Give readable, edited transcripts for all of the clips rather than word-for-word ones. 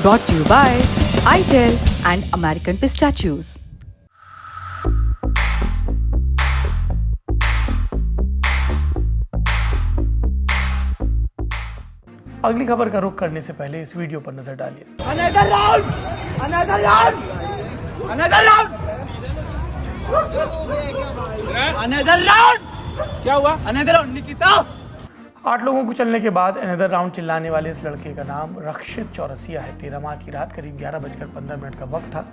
Brought to you by itel and American Pistachios. अगली खबर का रुख करने से पहले इस वीडियो पर नजर डालिए। Another round! Another round! Another round! Another round! क्या हुआ? Another round, Nikita! 8 लोगों को चलने के बाद अनदर राउंड चिल्लाने वाले इस लड़के का नाम रक्षित चौरसिया है। 13 मार्च की रात करीब 11:15 का वक्त था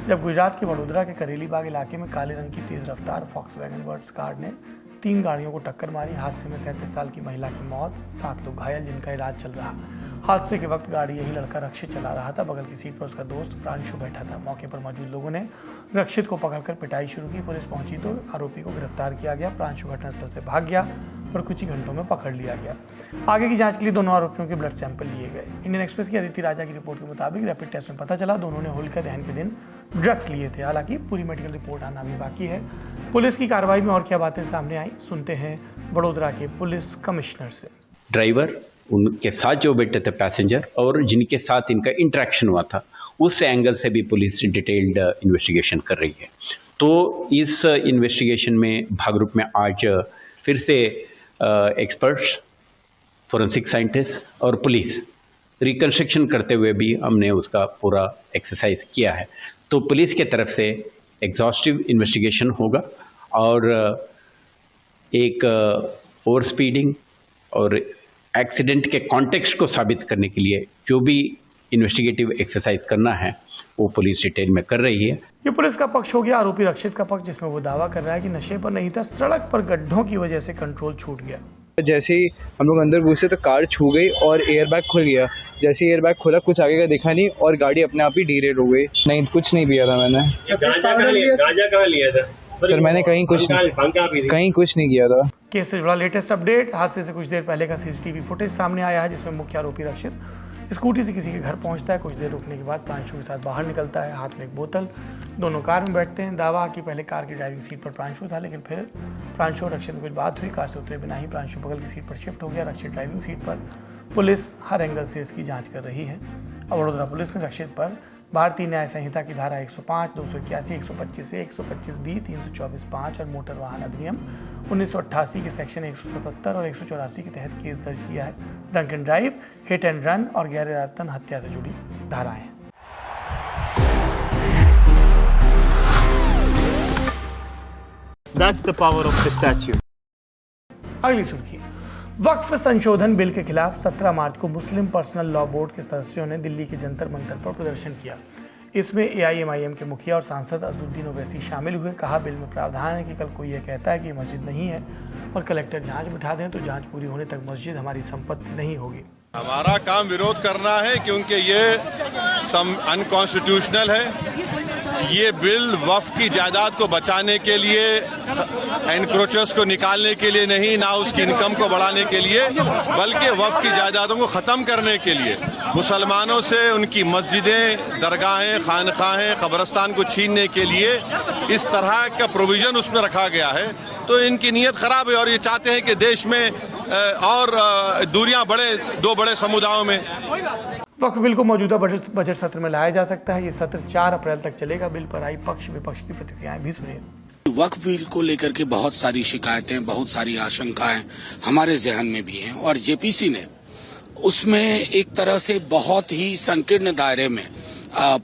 जब गुजरात के वडोदरा के करेली बाग इलाके में काले रंग की तेज रफ्तार फॉक्सवैगन वर्ट्स कार ने 3 गाड़ियों को टक्कर मारी। हादसे में 37 साल की महिला की मौत, 7 लोग घायल जिनका इलाज चल रहा। हादसे के वक्त गाड़ी यही लड़का रक्षित चला रहा था। बगल की सीट पर उसका दोस्त प्रांशु बैठा था। मौके पर मौजूद लोगों ने रक्षित को पकड़कर पिटाई शुरू की। पुलिस पहुंची तो आरोपी को गिरफ्तार किया गया। प्रांशु घटनास्थल से भाग गया और कुछ ही घंटों में पकड़ लिया गया। आगे की जांच के लिए दोनों आरोपियों के ब्लड सैंपल लिए गए। इंडियन एक्सप्रेस की अदिति राजा की रिपोर्ट के मुताबिक रैपिड टेस्ट में पता चला दोनों ने होलिका दहन के दिन ड्रग्स लिए थे। हालांकि पूरी मेडिकल रिपोर्ट आना भी बाकी है। पुलिस की कार्रवाई में और क्या बातें सामने आई, सुनते हैं वडोदरा के पुलिस कमिश्नर से। ड्राइवर, उनके साथ जो बैठे थे पैसेंजर और जिनके साथ इनका इंटरेक्शन हुआ था, उस एंगल से भी पुलिस डिटेल्ड इन्वेस्टिगेशन कर रही है। तो इस इन्वेस्टिगेशन में भागरूप में आज फिर से एक्सपर्ट्स, फोरेंसिक साइंटिस्ट और पुलिस रिकंस्ट्रक्शन करते हुए भी हमने उसका पूरा एक्सरसाइज किया है। तो पुलिस के तरफ से एग्जॉस्टिव इन्वेस्टिगेशन होगा और एक ओवर स्पीडिंग और एक्सीडेंट के कॉन्टेक्स्ट को साबित करने के लिए जो भी इन्वेस्टिगेटिव एक्सरसाइज करना है वो पुलिस डिटेल में कर रही है। ये पुलिस का पक्ष हो गया। आरोपी रक्षित का पक्ष, जिसमें वो दावा कर रहा है कि नशे पर नहीं था, सड़क पर गड्ढों की वजह से कंट्रोल छूट गया। जैसे ही हम लोग अंदर घुसे तो कार छू गई और एयरबैग खुल गया। जैसे ही एयरबैग खुला कुछ आगे का दिखा नहीं और गाड़ी अपने आप ही डीरेल हो गई। नहीं, कुछ नहीं पिया था मैंने। गांजा कहाँ लिया था? सर मैंने कहीं कुछ नहीं किया था। केस से जुड़ा लेटेस्ट अपडेट। हादसे से कुछ देर पहले का सीसीटीवी फुटेज सामने आया है जिसमें मुख्य आरोपी रक्षित स्कूटी से किसी के घर पहुंचता है। कुछ देर रुकने के बाद प्रांशु के साथ बाहर निकलता है, हाथ में एक बोतल। दोनों कार में बैठते हैं। दावा कि पहले कार की ड्राइविंग सीट पर प्रांशु था, लेकिन फिर प्रांशु और रक्षित में कुछ बात हुई। कार से उतरे बिना ही प्रांशु बगल की सीट पर शिफ्ट हो गया, रक्षित ड्राइविंग सीट पर। पुलिस हर एंगल से इसकी जाँच कर रही है। अब वडोदरा पुलिस ने रक्षित पर भारतीय न्याय संहिता की धारा 105, 281, 125A, 125B, 324(5) और मोटर वाहन अधिनियम 1988 के सेक्शन 177 और 184 के तहत केस दर्ज किया है। Drunk and drive, hit and run और गैर इरादतन हत्या से जुड़ी धाराएं। That's the power of the statute. अगली सुर्खी, वक्फ संशोधन बिल के खिलाफ 17 मार्च को मुस्लिम पर्सनल लॉ बोर्ड के सदस्यों ने दिल्ली के जंतर मंतर पर प्रदर्शन किया। इसमें AIMIM के मुखिया और सांसद असदुद्दीन ओवैसी शामिल हुए। कहा, बिल में प्रावधान है कि कल कोई यह कहता है कि ये मस्जिद नहीं है और कलेक्टर जांच बिठा दें तो जांच पूरी होने तक मस्जिद हमारी संपत्ति नहीं होगी। हमारा काम विरोध करना है क्योंकि ये अनकॉन्स्टिट्यूशनल है। ये बिल वक्फ की जायदाद को बचाने के लिए, एनक्रोचर्स को निकालने के लिए नहीं, ना उसकी इनकम को बढ़ाने के लिए, बल्कि वक्फ की जायदादों को ख़त्म करने के लिए, मुसलमानों से उनकी मस्जिदें, दरगाहें, खानखाहें, कब्रस्तान को छीनने के लिए इस तरह का प्रोविज़न उसमें रखा गया है। तो इनकी नीयत ख़राब है और ये चाहते हैं कि देश में और दूरियां बढ़े दो बड़े समुदायों में। वक्फ बिल को मौजूदा बजट सत्र में लाया जा सकता है। ये सत्र 4 अप्रैल तक चलेगा। बिल पर आई पक्ष विपक्ष की प्रतिक्रियाएं भी सुनिए। वक्फ बिल को लेकर के बहुत सारी शिकायतें, बहुत सारी आशंकाएं हमारे जहन में भी हैं और जेपीसी ने उसमें एक तरह से बहुत ही संकीर्ण दायरे में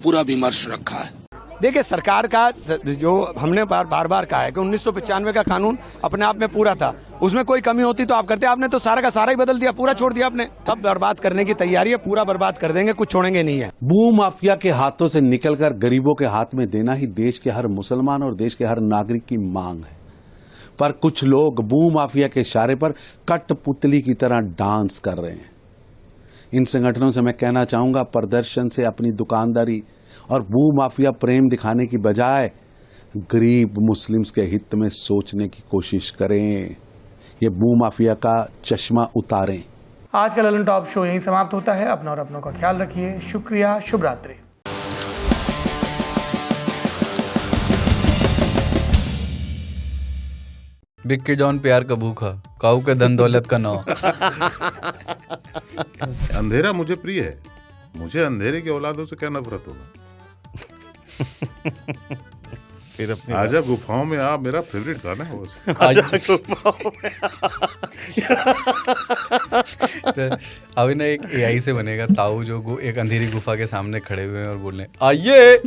पूरा विमर्श रखा है। देखिए, सरकार का जो हमने बार बार कहा है कि 1995 का कानून अपने आप में पूरा था, उसमें कोई कमी होती तो आप करते। आपने तो सारा का सारा ही बदल दिया, पूरा छोड़ दिया आपने। सब बर्बाद करने की तैयारी है, पूरा बर्बाद कर देंगे, कुछ छोड़ेंगे नहीं है। भू माफिया के हाथों से निकलकर गरीबों के हाथ में देना ही देश के हर मुसलमान और देश के हर नागरिक की मांग है। पर कुछ लोग भू माफिया के इशारे पर कठपुतली की तरह डांस कर रहे हैं। इन संगठनों से मैं कहना चाहूंगा, प्रदर्शन से अपनी दुकानदारी और भू माफिया प्रेम दिखाने की बजाय गरीब मुस्लिम्स के हित में सोचने की कोशिश करें। ये भू माफिया का चश्मा उतारें। आज का ललन टॉप शो यहीं समाप्त होता है। अपना और अपनों का ख्याल रखिए। शुक्रिया, शुभ रात्रि। बिक्की जॉन प्यार का भूखा, काऊ के धन दौलत का नाव। अंधेरा मुझे प्रिय है, मुझे अंधेरे की औलादों से क्या नफरत होगा। फिर अपनी आजा गुफाओं में आप मेरा फेवरेट गाना है बस। अभी ना एक AI से बनेगा ताऊ जो एक अंधेरी गुफा के सामने खड़े हुए हैं और बोल रहे हैं आइए।